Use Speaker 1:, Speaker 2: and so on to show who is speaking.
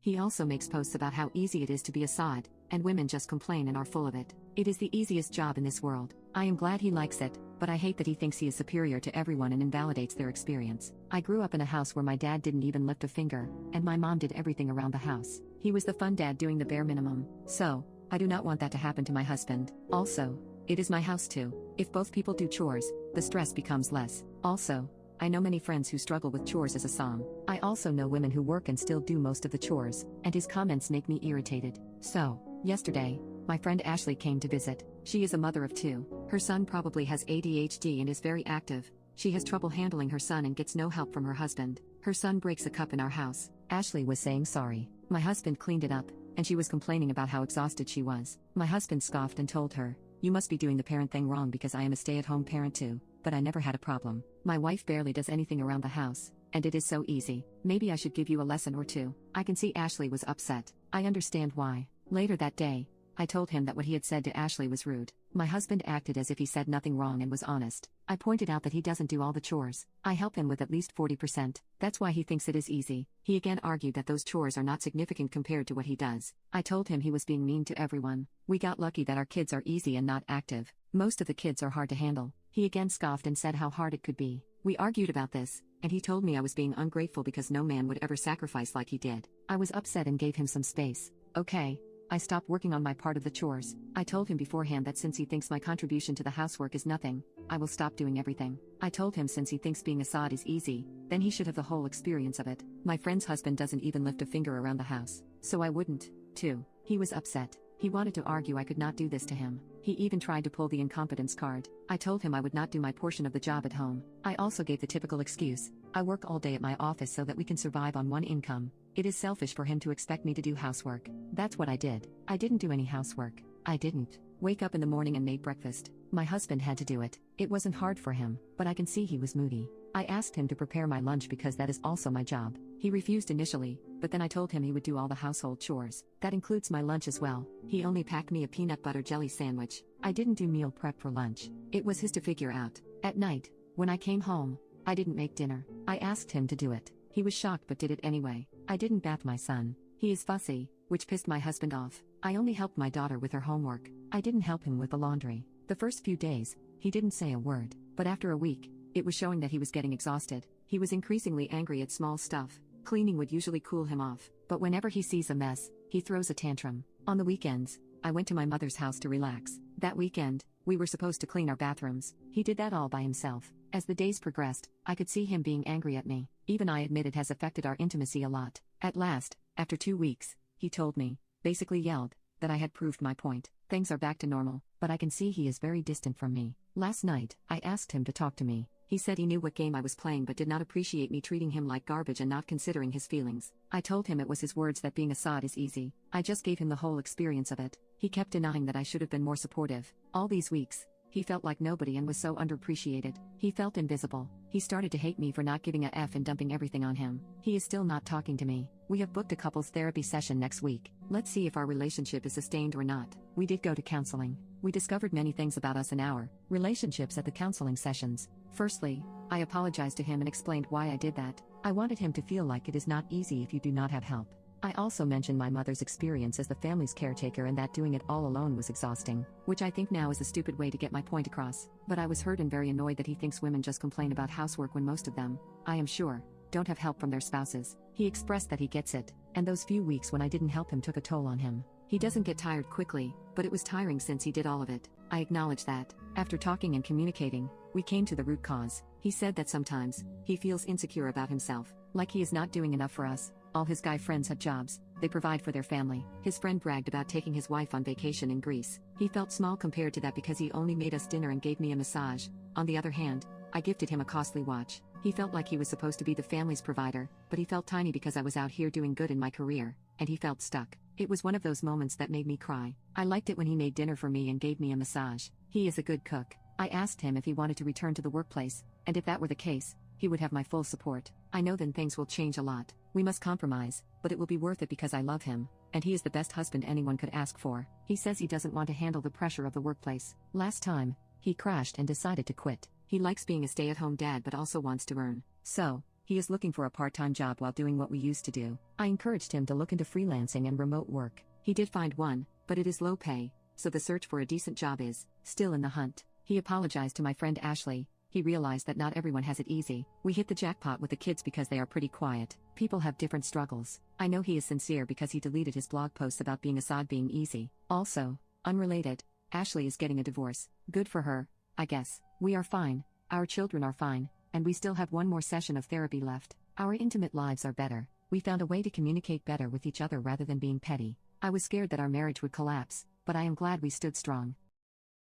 Speaker 1: He also makes posts about how easy it is to be a sod, and women just complain and are full of it. It is the easiest job in this world. I am glad he likes it, but I hate that he thinks he is superior to everyone and invalidates their experience. I grew up in a house where my dad didn't even lift a finger, and my mom did everything around the house. He was the fun dad doing the bare minimum. So, I do not want that to happen to my husband. Also, it is my house too. If both people do chores, the stress becomes less. Also, I know many friends who struggle with chores as a som. I also know women who work and still do most of the chores, and his comments make me irritated. So, yesterday, my friend Ashley came to visit. She is a mother of 2. Her son probably has ADHD and is very active. She has trouble handling her son and gets no help from her husband. Her son breaks a cup in our house. Ashley was saying sorry. My husband cleaned it up, and she was complaining about how exhausted she was. My husband scoffed and told her, "You must be doing the parent thing wrong because I am a stay-at-home parent too, but I never had a problem. My wife barely does anything around the house, and it is so easy. Maybe I should give you a lesson or two." I can see Ashley was upset. I understand why. Later that day, I told him that what he had said to Ashley was rude. My husband acted as if he said nothing wrong and was honest. I pointed out that he doesn't do all the chores. I help him with at least 40%. That's why he thinks it is easy. He again argued that those chores are not significant compared to what he does. I told him he was being mean to everyone. We got lucky that our kids are easy and not active. Most of the kids are hard to handle. He again scoffed and said how hard it could be. We argued about this, and he told me I was being ungrateful because no man would ever sacrifice like he did. I was upset and gave him some space. Okay. I stopped working on my part of the chores. I told him beforehand that since he thinks my contribution to the housework is nothing, I will stop doing everything. I told him since he thinks being a sod is easy, then he should have the whole experience of it. My friend's husband doesn't even lift a finger around the house, so I wouldn't, too. He was upset. He wanted to argue I could not do this to him. He even tried to pull the incompetence card. I told him I would not do my portion of the job at home. I also gave the typical excuse. I work all day at my office so that we can survive on one income. It is selfish for him to expect me to do housework. That's what I did. I didn't do any housework. I didn't wake up in the morning and made breakfast. My husband had to do it. It wasn't hard for him, but I can see he was moody. I asked him to prepare my lunch because that is also my job. He refused initially, but then I told him he would do all the household chores. That includes my lunch as well. He only packed me a peanut butter jelly sandwich. I didn't do meal prep for lunch. It was his to figure out. At night, when I came home, I didn't make dinner. I asked him to do it. He was shocked but did it anyway. I didn't bath my son. He is fussy, which pissed my husband off. I only helped my daughter with her homework. I didn't help him with the laundry. The first few days, he didn't say a word, but after a week, it was showing that he was getting exhausted. He was increasingly angry at small stuff. Cleaning would usually cool him off, but whenever he sees a mess, he throws a tantrum. On the weekends, I went to my mother's house to relax. That weekend, we were supposed to clean our bathrooms. He did that all by himself. As the days progressed, I could see him being angry at me. Even I admit it has affected our intimacy a lot. At last, after 2 weeks, he told me, basically yelled, that I had proved my point. Things are back to normal, but I can see he is very distant from me. Last night, I asked him to talk to me. He said he knew what game I was playing but did not appreciate me treating him like garbage and not considering his feelings. I told him it was his words that being a sod is easy. I just gave him the whole experience of it. He kept denying that I should have been more supportive. All these weeks, he felt like nobody and was so underappreciated. He felt invisible. He started to hate me for not giving a F and dumping everything on him. He is still not talking to me. We have booked a couples therapy session next week. Let's see if our relationship is sustained or not. We did go to counseling. We discovered many things about us in our relationships at the counseling sessions. Firstly, I apologized to him and explained why I did that. I wanted him to feel like it is not easy if you do not have help. I also mentioned my mother's experience as the family's caretaker and that doing it all alone was exhausting, which I think now is a stupid way to get my point across. But I was hurt and very annoyed that he thinks women just complain about housework when most of them, I am sure, don't have help from their spouses. He expressed that he gets it, and those few weeks when I didn't help him took a toll on him. He doesn't get tired quickly, but it was tiring since he did all of it. I acknowledge that. After talking and communicating, we came to the root cause. He said that sometimes, he feels insecure about himself, like he is not doing enough for us. All his guy friends have jobs, they provide for their family. His friend bragged about taking his wife on vacation in Greece. He felt small compared to that because he only made us dinner and gave me a massage. On the other hand, I gifted him a costly watch. He felt like he was supposed to be the family's provider, but he felt tiny because I was out here doing good in my career, and he felt stuck. It was one of those moments that made me cry. I liked it when he made dinner for me and gave me a massage. He is a good cook. I asked him if he wanted to return to the workplace, and if that were the case, he would have my full support. I know then things will change a lot. We must compromise, but it will be worth it because I love him, and he is the best husband anyone could ask for. He says he doesn't want to handle the pressure of the workplace. Last time, he crashed and decided to quit. He likes being a stay-at-home dad but also wants to earn. So, He is looking for a part-time job while doing what we used to do. I encouraged him to look into freelancing and remote work. He did find one, but it is low pay, so the search for a decent job is still in the hunt. He apologized to my friend Ashley. He realized that not everyone has it easy. We hit the jackpot with the kids because they are pretty quiet. People have different struggles. I know he is sincere because he deleted his blog posts about being Assad being easy. Also, unrelated, Ashley is getting a divorce. Good for her, I guess. We are fine. Our children are fine. And we still have one more session of therapy left. Our intimate lives are better. We found a way to communicate better with each other rather than being petty. I was scared that our marriage would collapse, but I am glad we stood strong.